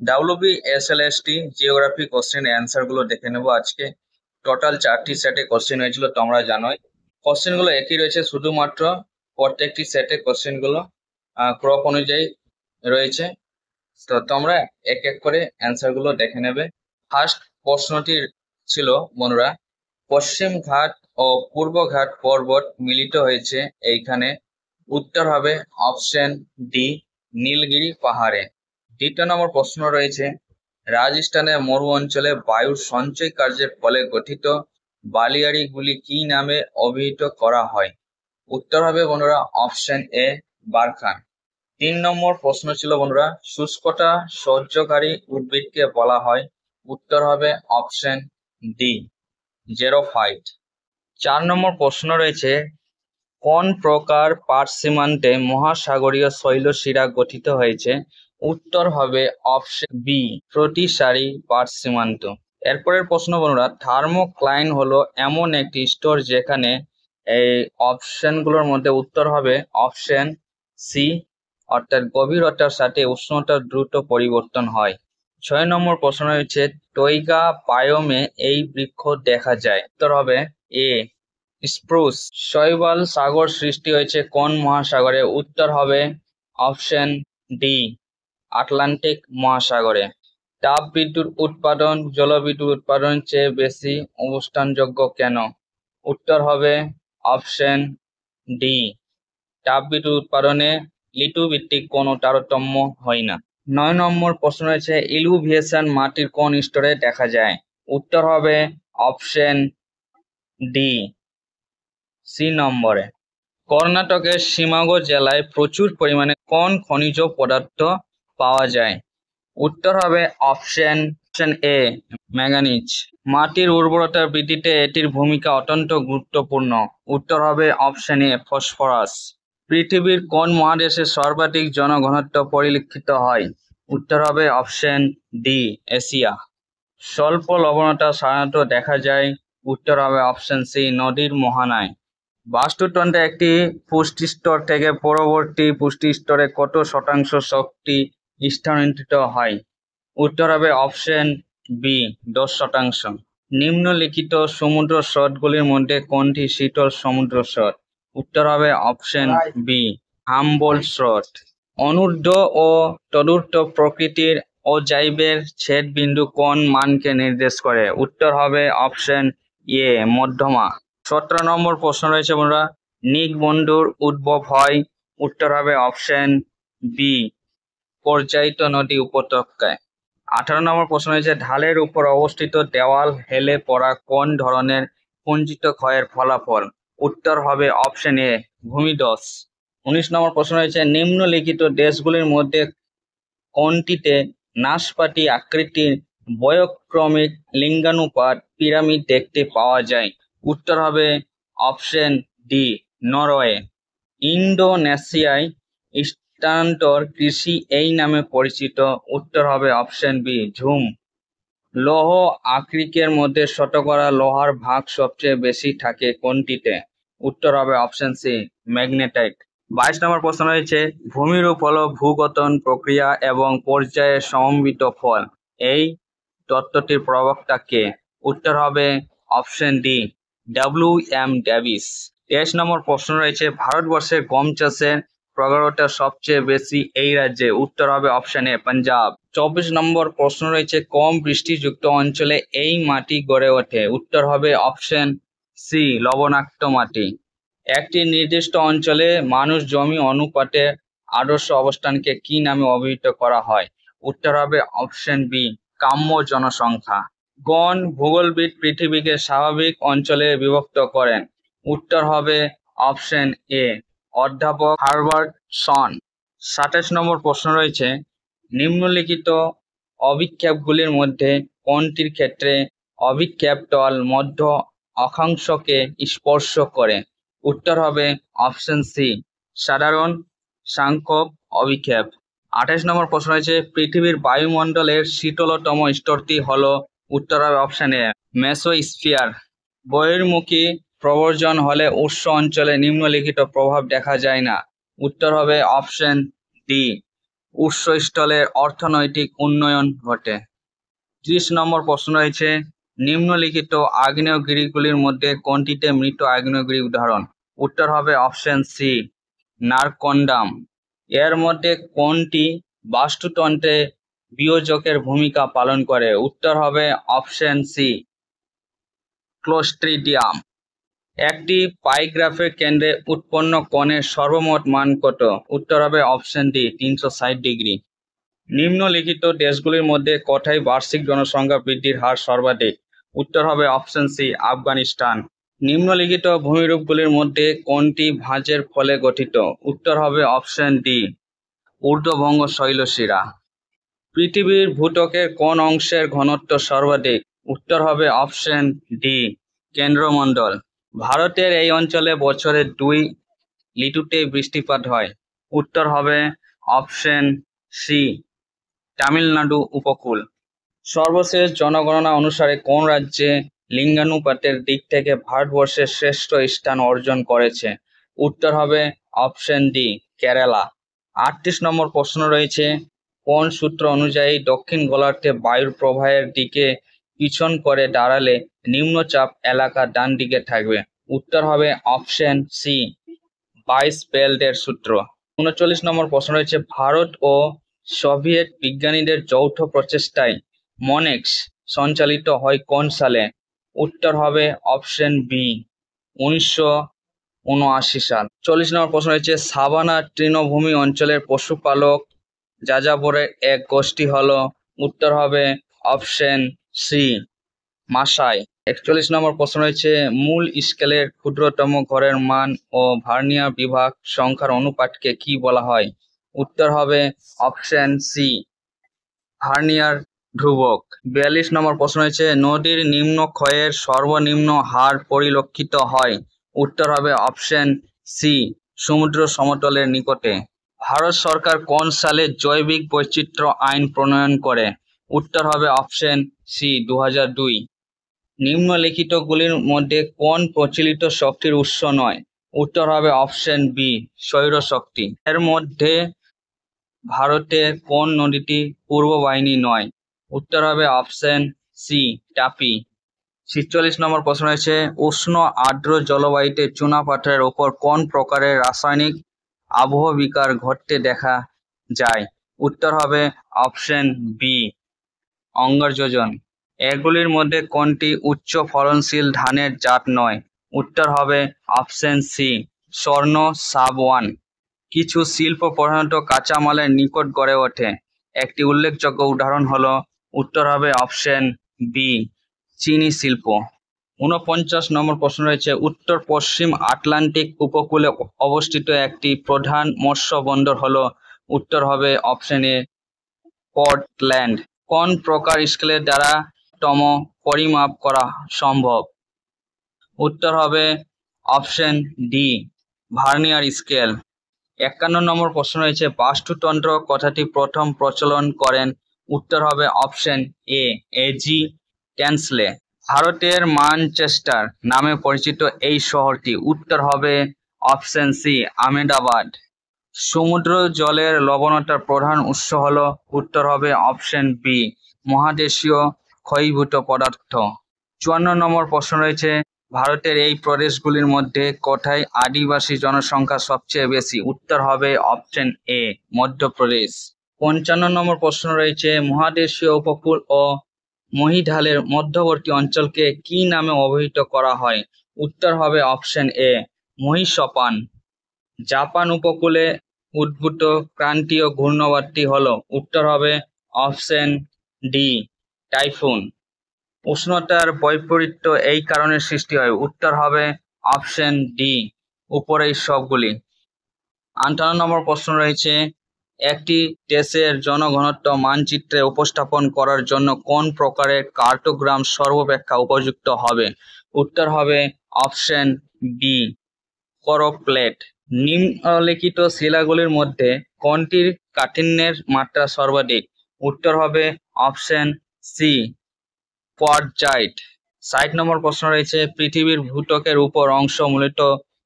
WBSLST geography question answer গুলো দেখে নেবো আজকে। টোটাল 4টি সেটে কোশ্চেন হয়েছিল, তোমরা জানোই। কোশ্চেন গুলো একই রয়েছে, শুধুমাত্র প্রত্যেকটি সেটে কোশ্চেন গুলো ক্রপ অনুযায়ী রয়েছে। তো তোমরা এক এক করে অ্যান্সার গুলো দেখে নেবে। ফার্স্ট প্রশ্নটি ছিল বন্ধুরা, পশ্চিম ঘাট ও পূর্ব ঘাট পর্বত মিলিত হয়েছে এইখানে। উত্তর হবে অপশন ডি, নীলগিরি পাহাড়ে। দ্বিতীয় নম্বর প্রশ্ন রয়েছে, রাজস্থানের মরু অঞ্চলে বায়ুর সঞ্চয় কার্যের ফলে গঠিত বালিয়াড়িগুলি কি নামে অভিহিত করা হয়? উত্তর হবে বন্ধুরা অপশন এ, বারখান। 3 নম্বর প্রশ্ন ছিল বন্ধুরা, শুষ্কতা সহ্যকারী উদ্ভিদকে বলা হয়? উত্তর হবে অপশন ডি, জেরোফাইট। 4 নম্বর প্রশ্ন রয়েছে, কোন প্রকার পার্শ্বসীমান্তে মহাসাগরীয় শৈলশিরা গঠিত হয়েছে? উত্তর হবে অপশন বি, প্রতিসারি পার্শ্বসীমান্ত। এরপরের প্রশ্ন বন্ধুরা, থার্মোক্লাইন হলো এমন একটি স্তর যেখানে এই অপশনগুলোর মধ্যে উত্তর হবে অপশন সি, অর্থাৎ গভীরতার সাথে উষ্ণতার দ্রুত পরিবর্তন হয়। 6 নম্বর প্রশ্ন রয়েছে, টৈগা বায়োমে এই বৃক্ষ দেখা যায়? উত্তর হবে এ, স্প্রুস। শৈবাল সাগর সৃষ্টি হয়েছে কোন মহাসাগরে? উত্তর হবে অপশন ডি, আটলান্টিক মহাসাগরে। তাপ বিদ্যুৎ উৎপাদন জলবিদ্যুৎ উৎপাদনের চেয়ে বেশি অবস্থানযোগ্য কেন? উত্তর হবে অপশন ডি, তাপ বিদ্যুৎ উৎপাদনে ঋতুভিত্তিক কোনো তারতম্য হয় না। 9 নম্বর প্রশ্ন রয়েছে, ইলুভিয়েশন মাটির কোন স্তরে দেখা যায়? উত্তর হবে অপশন ডি, সি নম্বরে। কর্ণাটকের শিমাগো জেলায় প্রচুর পরিমাণে কোন খনিজ পদার্থ পাওয়া যায়? উত্তর হবে অপশন এ, ম্যাঙ্গানিজ। মাটির উর্বরতা বৃদ্ধিতে এটির ভূমিকা অত্যন্ত গুরুত্বপূর্ণ। উত্তর হবে অপশন এ, ফসফরাস। পৃথিবীর কোন মহাদেশে সর্বাধিক জনঘনত্ব পরিলক্ষিত হয়? উত্তর হবে অপশন ডি, এশিয়া। স্বল্প লবণতা সাধারণত দেখা যায়? উত্তর হবে অপশন সি, নদীর মোহনায়। বাস্তুতন্ত্রে একটি পুষ্টিস্তর থেকে পরবর্তী পুষ্টিস্তরে কত শতাংশ শক্তি স্থানান্তরিত হয়? উত্তর হবে অপশন বি, 10%। নিম্নলিখিত সমুদ্র স্রোতগুলির মধ্যে কোনটি শীতল সমুদ্র স্রোত? উত্তর হবে অপশন বি, হামবোল্ট স্রোত। অনূর্ধ্ব ও তদূর্ধ্ব প্রকৃতির অজাইবের ছেদ বিন্দু কোন মানকে নির্দেশ করে? উত্তর হবে অপশন এ, মধ্যমা। 17 নম্বর প্রশ্ন রয়েছে বন্ধুরা, নিকবন্ধুর উদ্ভব হয়? উত্তর হবে অপশন বি, পর্যায়িত নদী উপত্যকায়। 18 নম্বর প্রশ্ন রয়েছে, ঢালের উপর অবস্থিত দেওয়াল হেলে পড়া কোন ধরনের পুঞ্জিত ক্ষয়ের ফলাফল? উত্তর হবে অপশন এ, ভূমিধস। 19 নম্বর প্রশ্ন রয়েছে, নিম্নলিখিত দেশগুলির মধ্যে কোনটিতে নাশপাতি আকৃতির বয়ঃক্রমিক লিঙ্গানুপাত পিরামিড দেখতে পাওয়া যায়? উত্তর হবে অপশন ডি, নরওয়ে। ইন্দোনেশিয়ায় স্থানান্তর কৃষি এই নামে পরিচিত? উত্তর হবে অপশন বি, ঝুম। লৌহ আকরিকের মধ্যে শতকরা লোহার ভাগ সবচেয়ে বেশি থাকে কোনটিতে? উত্তর হবে অপশন সি, ম্যাগনেটাইট। 22 নম্বর প্রশ্ন রয়েছে, ভূমিরূপ হলো ভূগঠন প্রক্রিয়া এবং পর্যায়ের সমন্বিত ফল। এই তত্ত্বটির প্রবক্তা কে? উত্তর হবে অপশন ডি, WM ডেভিস। 23 নম্বর প্রশ্ন রয়েছে, ভারতবর্ষে গম চাষের প্রগাঢ়তা সবচেয়ে বেশি এই রাজ্যে? উত্তর হবে অপশন এ, পাঞ্জাব। 24 নম্বর প্রশ্ন রয়েছে, কম বৃষ্টিযুক্ত অঞ্চলে এই মাটি গড়ে ওঠে? উত্তর হবে অপশন সি, লবণাক্ত মাটি। একটি নির্দিষ্ট অঞ্চলে মানুষ জমি অনুপাতে আদর্শ অবস্থানকে কি নামে অভিহিত করা হয়? উত্তর হবে অপশন বি, কাম্য জনসংখ্যা। কোন ভূগোলবিদ পৃথিবীকে স্বাভাবিক অঞ্চলে বিভক্ত করেন? উত্তর হবে অপশন এ, অধ্যাপক হার্বার্ট সন। 27 নম্বর প্রশ্ন রয়েছে, নিম্নলিখিত অভিক্ষেপগুলির মধ্যে কোনটির ক্ষেত্রে অভিক্ষেপ তল মধ্য অক্ষাংশকে স্পর্শ করে? উত্তর হবে অপশন সি, সাধারণ সাংখ্যক অভিক্ষেপ। 28 নম্বর প্রশ্ন রয়েছে, পৃথিবীর বায়ুমণ্ডলের শীতলতম স্তরটি হলো? উত্তর হবে অপশন এ, মেসোস্ফিয়ার। বহির্মুখী প্রব্রজন হলে উৎস অঞ্চলে নিম্নলিখিত প্রভাব দেখা যায় না? উত্তর হবে অপশন ডি, উৎসস্থলের অর্থনৈতিক উন্নয়ন ঘটে। 30 নম্বর প্রশ্ন রয়েছে, নিম্নলিখিত আগ্নেয়গিরিগুলির মধ্যে কোনটিতে মৃত আগ্নেয়গিরি উদাহরণ? উত্তর হবে অপশন সি, নারকন্ডাম। এর মধ্যে কোনটি বাস্তুতন্ত্রে বিয়োজকের ভূমিকা পালন করে? উত্তর হবে অপশন সি, ক্লোস্ট্রিডিয়াম। একটি পাইগ্রাফের কেন্দ্রে উৎপন্ন কোণের সর্বমোট মান কত? উত্তর হবে অপশন ডি, 360 ডিগ্রি। নিম্নলিখিত দেশগুলির মধ্যে কোথায় বার্ষিক জনসংখ্যা বৃদ্ধির হার সর্বাধিক? উত্তর হবে অপশন সি, আফগানিস্তান। নিম্নলিখিত ভূমিরূপগুলির মধ্যে কোনটি ভাঁজের ফলে গঠিত? উত্তর হবে অপশন ডি, ঊর্ধ্ববঙ্গ শৈলশিরা। পৃথিবীর ভূত্বকের কোন অংশের ঘনত্ব সর্বাধিক? উত্তর হবে অপশন ডি, কেন্দ্রমণ্ডল। ভারতের এই অঞ্চলে বছরে 2 ঋতুতে বৃষ্টিপাত হয়। উত্তর হবে অপশন সি, তামিলনাড়ু উপকূল। সর্বশেষ জনগণনা অনুসারে কোন রাজ্যে লিঙ্গানুপাতের দিক থেকে ভারতবর্ষের শ্রেষ্ঠ স্থান অর্জন করেছে? উত্তর হবে অপশন ডি, কেরালা। 38 নম্বর প্রশ্ন রয়েছে, কোন সূত্র অনুযায়ী দক্ষিণ গোলার্ধে বায়ুর প্রবাহের দিকে পিছন করে দাঁড়ালে নিম্নচাপ এলাকা ডান দিকে থাকবে? উত্তর হবে অপশন সি, বাইস বেল্টের সূত্র। 39 নম্বর প্রশ্ন রয়েছে, ভারত ও সোভিয়েত বিজ্ঞানীদের যৌথ প্রচেষ্টায় মনেক্স সঞ্চালিত হয় কোন সালে? উত্তর হবে অপশন বি, 1979 সাল। 40 নম্বর প্রশ্ন রয়েছে, সাভানা তৃণভূমি অঞ্চলের পশুপালক যাযাবরের এক গোষ্ঠী হলো? উত্তর হবে অপশন সি, মাসাই। 41 নম্বর প্রশ্ন রয়েছে, মূল স্কেলের ক্ষুদ্রতম ঘরের মান ও ভার্নিয়ার বিভাগ সংখ্যার অনুপাতকে কি বলা হয়? উত্তর হবে অপশন সি, ভার্নিয়ার ধ্রুবক। 42 নম্বর প্রশ্ন রয়েছে, নদীর নিম্ন ক্ষয়ের সর্বনিম্ন হার পরিলক্ষিত হয়? উত্তর হবে অপশন সি, সমুদ্র সমতলের নিকটে। ভারত সরকার কোন সালে জৈবিক বৈচিত্র্য আইন প্রণয়ন করে? উত্তর হবে অপশন সি, 2002। নিম্নলিখিতগুলির মধ্যে কোন প্রচলিত শক্তির উৎস নয়? উত্তর হবে অপশন বি, সৌরশক্তি। এর মধ্যে ভারতের কোন নদীটি পূর্ব বাহিনী নয়? উত্তর হবে অপশন সি, তাপি। 46 নম্বর প্রশ্ন রয়েছে, উষ্ণ আর্দ্র জলবায়ুতে চুনা পাথরের উপর কোন প্রকারের রাসায়নিক আবহবিকার ঘটতে দেখা যায়? উত্তর হবে অপশন বি, অঙ্গারযোজন। এগুলির মধ্যে কোনটি উচ্চ ফলনশীল ধানের জাত নয়? উত্তর হবে অপশন সি, স্বর্ণ সাব-1। কিছু শিল্প প্রধানত কাঁচামালের নিকট গড়ে ওঠে। একটি উল্লেখযোগ্য উদাহরণ হলো? উত্তর হবে অপশন বি, চিনি শিল্প। 49 নম্বর প্রশ্ন রয়েছে, উত্তর পশ্চিম আটলান্টিক উপকূলে অবস্থিত একটি প্রধান মৎস্য বন্দর হলো? উত্তর হবে অপশন এ, পোর্টল্যান্ড। কোন প্রকার স্কেলের দ্বারা তম পরিমাপ করা সম্ভব? উত্তর হবে অপশন ডি, ভার্নিয়ার স্কেল। 51 নম্বর প্রশ্ন রয়েছে, বাস্তুতন্ত্র কথাটি প্রথম প্রচলন করেন? উত্তর হবে অপশন এ, এজি টেনসলে। ভারতের ম্যানচেস্টার নামে পরিচিত এই শহরটি? উত্তর হবে অপশন সি, আহমেদাবাদ। সমুদ্র জলের লবণতার প্রধান উৎস হলো? উত্তর হবে অপশন বি, মহাদেশীয় ক্ষয়ীভূত পদার্থ। 54 নম্বর প্রশ্ন রয়েছে, ভারতের এই প্রদেশগুলির মধ্যে কোথায় আদিবাসী জনসংখ্যা সবচেয়ে বেশি? উত্তর হবে অপশন এ, মধ্যপ্রদেশ। 55 নম্বর প্রশ্ন রয়েছে, মহাদেশীয় উপকূল ও মহীঢালের মধ্যবর্তী অঞ্চলকে কি নামে অভিহিত করা হয়? উত্তর হবে অপশন এ, মহীসোপান। জাপান উপকূলে উদ্ভূত ক্রান্তীয় ঘূর্ণবাদটি হলো? উত্তর হবে অপশন ডি, টাইফুন। উষ্ণতার বৈপরীত্য এই কারণে সৃষ্টি হয়? উত্তর হবে অপশন ডি, উপরের সবগুলি। 58 নম্বর প্রশ্ন রয়েছে, একটি দেশের জনঘনত্ব মানচিত্রে উপস্থাপন করার জন্য কোন প্রকারের কার্টোগ্রাম সর্বাপেক্ষা উপযুক্ত হবে? উত্তর হবে অপশন বি, করোপ্লেট। নিম্নলিখিত শিলাগুলির মধ্যে কোনটির কাঠিন্যের মাত্রা সর্বাধিক? উত্তর হবে অপশন সি, কোয়ার্টজাইট। 60 নম্বর প্রশ্ন রয়েছে, পৃথিবীর ভূত্বকের উপর অংশ মূলত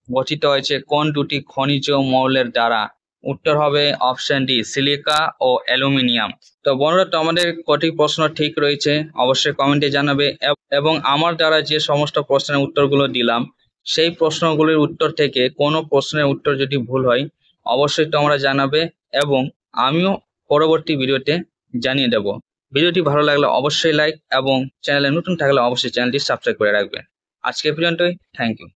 গঠিত হয়েছে কোন দুটি খনিজ মৌলের দ্বারা? উত্তর হবে অপশন ডি, সিলিকা ও অ্যালুমিনিয়াম। তো বন্ধুরা, তোমাদের কটি প্রশ্ন ঠিক রয়েছে অবশ্যই কমেন্টে জানাবে, এবং আমার দ্বারা যে সমস্ত প্রশ্নের উত্তরগুলো দিলাম সেই প্রশ্নগুলির উত্তর থেকে কোনো প্রশ্নের উত্তর যদি ভুল হয় অবশ্যই তোমরা জানাবে, এবং আমিও পরবর্তী ভিডিওতে জানিয়ে দেব। ভিডিওটি ভালো লাগলে অবশ্যই লাইক, এবং চ্যানেলে নতুন থাকলে অবশ্যই চ্যানেলটি সাবস্ক্রাইব করে রাখবেন। আজকে পর্যন্তই, থ্যাংক ইউ।